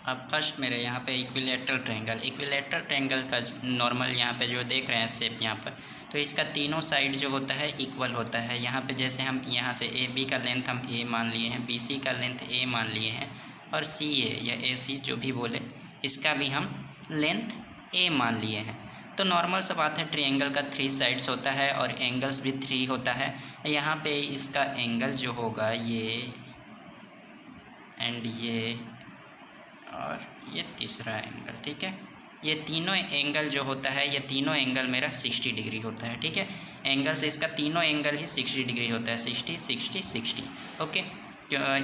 अब फर्स्ट मेरे यहाँ पे इक्विलेटरल ट्रायंगल का नॉर्मल यहाँ पे जो देख रहे हैं शेप यहाँ पर, तो इसका तीनों साइड जो होता है इक्वल होता है। यहाँ पे जैसे हम यहाँ से ए बी का लेंथ हम ए मान लिए हैं, बी सी का लेंथ ए मान लिए हैं, और सी ए या ए सी जो भी बोले इसका भी हम लेंथ ए मान लिए हैं। तो नॉर्मल सा बात है, ट्रायंगल का 3 साइड्स होता है और एंगल्स भी 3 होता है। यहाँ पे इसका एंगल जो होगा ये एंड ये और ये तीसरा एंगल, ठीक है। ये तीनों एंगल जो होता है, ये तीनों एंगल मेरा 60 डिग्री होता है, ठीक है। एंगल से इसका तीनों एंगल ही 60 डिग्री होता है, 60 60 60, ओके।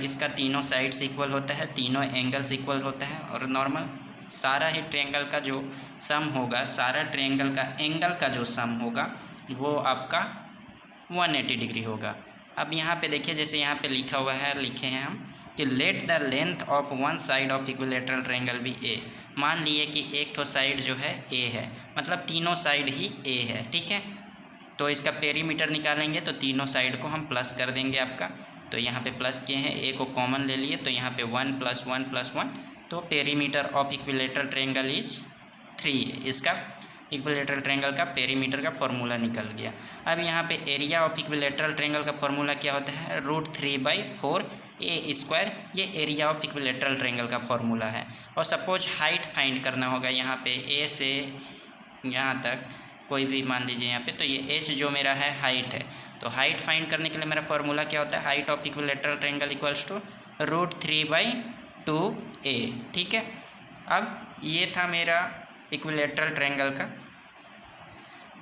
इसका तीनों साइड्स इक्वल होता है, तीनों एंगल्स इक्वल होता है, और नॉर्मल सारा ही ट्रायंगल का जो सम होगा, सारा ट्रायंगल का एंगल का जो सम होगा वो आपका 180 डिग्री होगा। अब यहाँ पे देखिए, जैसे यहाँ पे लिखा हुआ है, लिखे हैं हम कि let the length of one side of equilateral triangle भी ए। मान लिए कि एक तो साइड जो है ए है, मतलब तीनों साइड ही ए है, ठीक है। तो इसका पेरीमीटर निकालेंगे तो तीनों साइड को हम प्लस कर देंगे आपका। तो यहाँ पे प्लस किए हैं, ए को कॉमन ले लिए, तो यहाँ पे 1 + 1 + 1, तो perimeter of equilateral triangle is 3। इसका इक्विलेटरल ट्रायंगल का पेरीमीटर का फॉर्मूला निकल गया। अब यहाँ पे एरिया ऑफ इक्विलेटरल ट्रायंगल का फॉर्मूला क्या होता है, √3/4 a²। ये एरिया ऑफ इक्विलेटरल ट्रायंगल का फॉर्मूला है। और सपोज हाइट फाइंड करना होगा, यहाँ पे ए से यहाँ तक कोई भी मान लीजिए यहाँ पे, तो ये h जो मेरा है हाइट है। तो हाइट फाइंड करने के लिए मेरा फॉर्मूला क्या होता है, height of equilateral triangle equals to √3/2a, ठीक है। अब ये था मेरा इक्विलेटरल ट्रायंगल का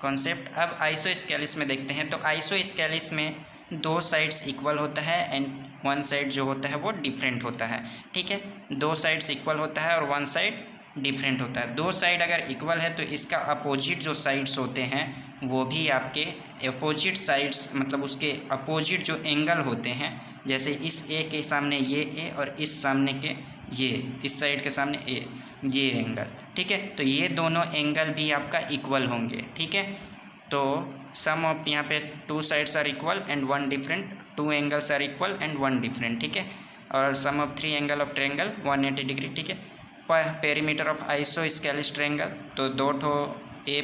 कॉन्सेप्ट। अब आइसोस्केलिस में देखते हैं। तो आइसोस्केलिस में 2 साइड्स इक्वल होता है एंड 1 साइड जो होता है वो डिफरेंट होता है, ठीक है। 2 साइड्स इक्वल होता है और 1 साइड डिफरेंट होता है। 2 साइड अगर इक्वल है तो इसका अपोजिट जो साइड्स होते हैं वो भी आपके अपोजिट साइड्स, मतलब उसके अपोजिट जो एंगल होते हैं, जैसे इस ए के सामने ये ए और इस सामने के ये, इस साइड के सामने ए, ये एंगल, ठीक है। तो ये दोनों एंगल भी आपका इक्वल होंगे, ठीक है। तो सम ऑफ यहाँ पे 2 sides are equal and 1 different, 2 angles are equal and 1 different, ठीक है। और sum of 3 angle of triangle 180 degree, ठीक है। पेरीमीटर ऑफ आइसोस्केलिस ट्रायंगल, तो 2 ठो a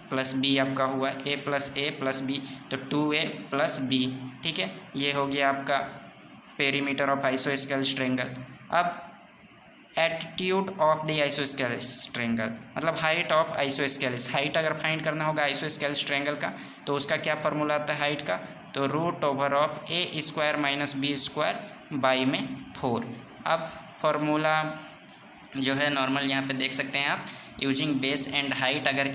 + b आपका हुआ, a + a + b, तो 2a + b, ठीक है। ये हो गया आपका पेरीमीटर ऑफ आइसोस्केलिस ट्रायंगल। अब attitude of the isosceles triangle, मतलब हाइट ऑफ आइसोस्केलिस। हाइट अगर फाइंड करना होगा आइसोस्केलिस ट्रायंगल का, तो उसका क्या फॉर्मूला आता है हाइट का, तो √a² - b²/4। अब फॉर्मूला जो है नॉर्मल यहाँ पे देख सकते हैं आप, यूजिंग बेस एंड हाइट। अगर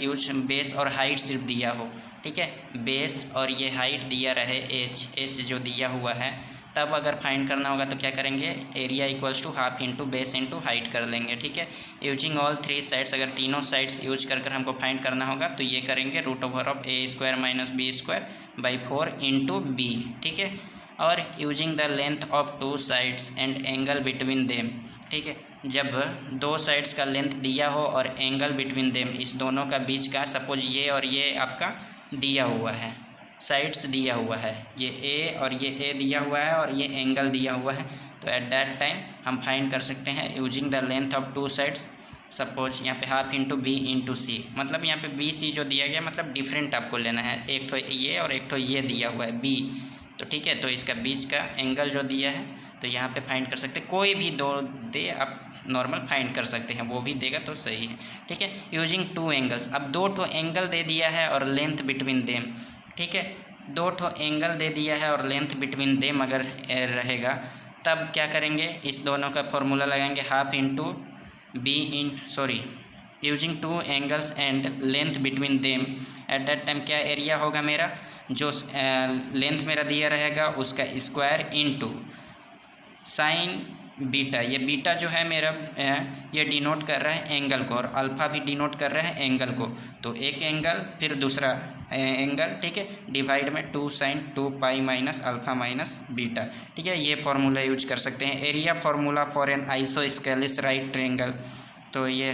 बेस और हाइट सिर्फ दिया हो, ठीक है, बेस और ये हाइट दिया रहे h जो दिया हुआ है, तब अगर फाइंड करना होगा तो क्या करेंगे, area equals to ½ into base into height कर लेंगे, ठीक है। यूजिंग ऑल 3 साइड्स, अगर तीनों साइड्स यूज कर हमको फाइंड करना होगा तो ये करेंगे √a² - b²/4 इंटू b, ठीक है। और using the length of 2 sides and angle between them, ठीक है। जब 2 साइड्स का लेंथ दिया हो और एंगल बिटवीन देम, इस दोनों का बीच का, सपोज ये और ये आपका दिया हुआ है, साइड्स दिया हुआ है, ये ए और ये ए दिया हुआ है और ये एंगल दिया हुआ है, तो एट दैट टाइम हम फाइंड कर सकते हैं using the length of 2 sides. Suppose यहाँ पे ½ इंटू बी इंटू सी, मतलब यहाँ पे बी सी जो दिया गया, मतलब डिफरेंट आपको लेना है, एक तो ये और एक तो ये दिया हुआ है बी, तो ठीक है। तो इसका बीच का एंगल जो दिया है, तो यहाँ पे फाइंड कर सकते हैं, कोई भी 2 दे आप नॉर्मल फाइंड कर सकते हैं, वो भी देगा तो सही है, ठीक है। यूजिंग 2 एंगल्स, अब 2 ठो एंगल दे दिया है और लेंथ बिटवीन देम, ठीक है। 2 ठो एंगल दे दिया है और लेंथ बिटवीन देम अगर रहेगा, तब क्या करेंगे, इस दोनों का फॉर्मूला लगाएंगे, ½ into be using 2 angles and length between them. At that time क्या एरिया होगा मेरा, जो लेंथ मेरा दिया रहेगा उसका स्क्वायर इंटू साइन बीटा। ये बीटा जो है मेरा ये डिनोट कर रहा है एंगल को, और अल्फ़ा भी डिनोट कर रहा है एंगल को। तो एक एंगल फिर दूसरा एंगल, ठीक है, डिवाइड में 2 sin 2π - α - बीटा, ठीक है। ये फार्मूला यूज कर सकते हैं। Area formula for an isosceles right triangle, तो ये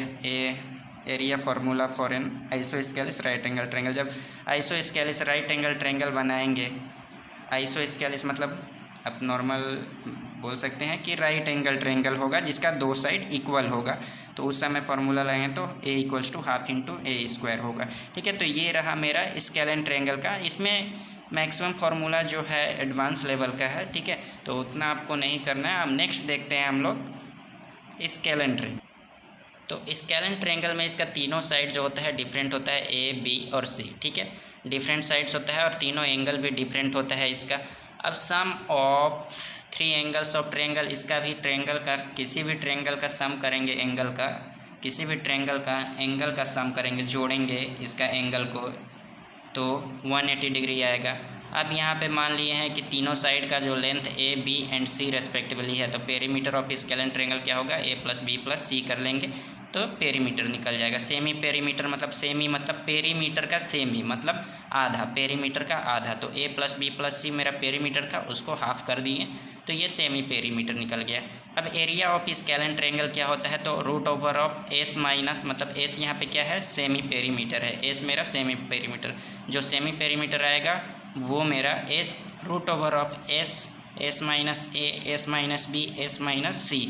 area formula for an isosceles right angle triangle. जब आइसोस्केलिस राइट एंगल ट्रायंगल बनाएंगे, आइसोस्केलिस मतलब अब नॉर्मल बोल सकते हैं कि राइट एंगल ट्रायंगल होगा जिसका दो साइड इक्वल होगा। तो उस समय फॉर्मूला लगाएं तो a equals to half into a square होगा। ठीक है, तो ये रहा मेरा स्केलेन ट्रायंगल का। इसमें मैक्सिमम फार्मूला जो है एडवांस लेवल का है। ठीक है, तो उतना आपको नहीं करना है। अब नेक्स्ट देखते हैं हम लोग स्केलेन ट्रायंगल। तो स्केलेन ट्रायंगल में इसका तीनों साइड जो होता है डिफरेंट होता है, ए बी और सी। ठीक है, डिफरेंट साइड्स होता है और तीनों एंगल भी डिफरेंट होता है इसका। अब सम ऑफ 3 एंगल्स ऑफ ट्रायंगल, इसका भी ट्रायंगल का किसी भी ट्रायंगल का सम करेंगे, एंगल का किसी भी ट्रायंगल का एंगल का सम करेंगे, जोड़ेंगे इसका एंगल को तो 180 डिग्री आएगा। अब यहाँ पे मान लिए हैं कि तीनों साइड का जो length a b and c respectively है, तो पेरीमीटर ऑफ स्केलेन ट्रायंगल क्या होगा, a plus b plus c कर लेंगे तो पेरीमीटर निकल जाएगा। सेमी पेरीमीटर मतलब सेमी मतलब पेरीमीटर का सेमी मतलब आधा, पेरीमीटर का आधा। तो a plus b plus c मेरा पेरीमीटर था, उसको हाफ कर दिए तो ये सेमी पेरीमीटर निकल गया। अब एरिया ऑफ स्केलेन ट्रायंगल क्या होता है, तो root over of S minus, मतलब एस यहाँ पे क्या है, सेमी पेरीमीटर है। एस मेरा सेमी पेरीमीटर, जो सेमी पेरीमीटर आएगा वो मेरा S root over of S minus A, S minus B, S minus C.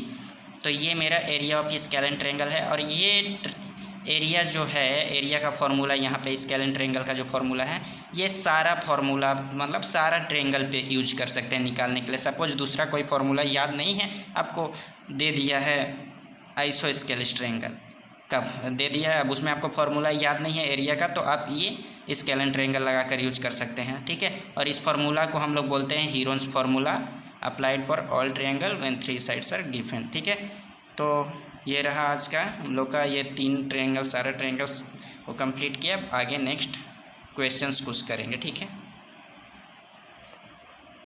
तो ये मेरा एरिया ऑफ स्केलेन ट्रायंगल है। और ये एरिया जो है, एरिया का फॉर्मूला यहाँ पे स्केलेन ट्रायंगल का जो फॉर्मूला है, ये सारा फॉर्मूला मतलब सारा ट्रायंगल पे यूज कर सकते हैं निकालने के लिए। सपोज दूसरा कोई फॉर्मूला याद नहीं है आपको, दे दिया है आइसोस्केलिस ट्रायंगल का दे दिया है, अब उसमें आपको फॉर्मूला याद नहीं है एरिया का, तो आप ये स्केलेन ट्रायंगल लगा कर यूज कर सकते हैं। ठीक है, और इस फार्मूला को हम लोग बोलते हैं Heron's formula applied for all triangle when 3 sides are given. ठीक है, तो ये रहा आज का हम लोग का, ये 3 ट्रायंगल सारे ट्रायंगल्स को कंप्लीट किया। अब आगे नेक्स्ट क्वेश्चंस कुछ करेंगे। ठीक है।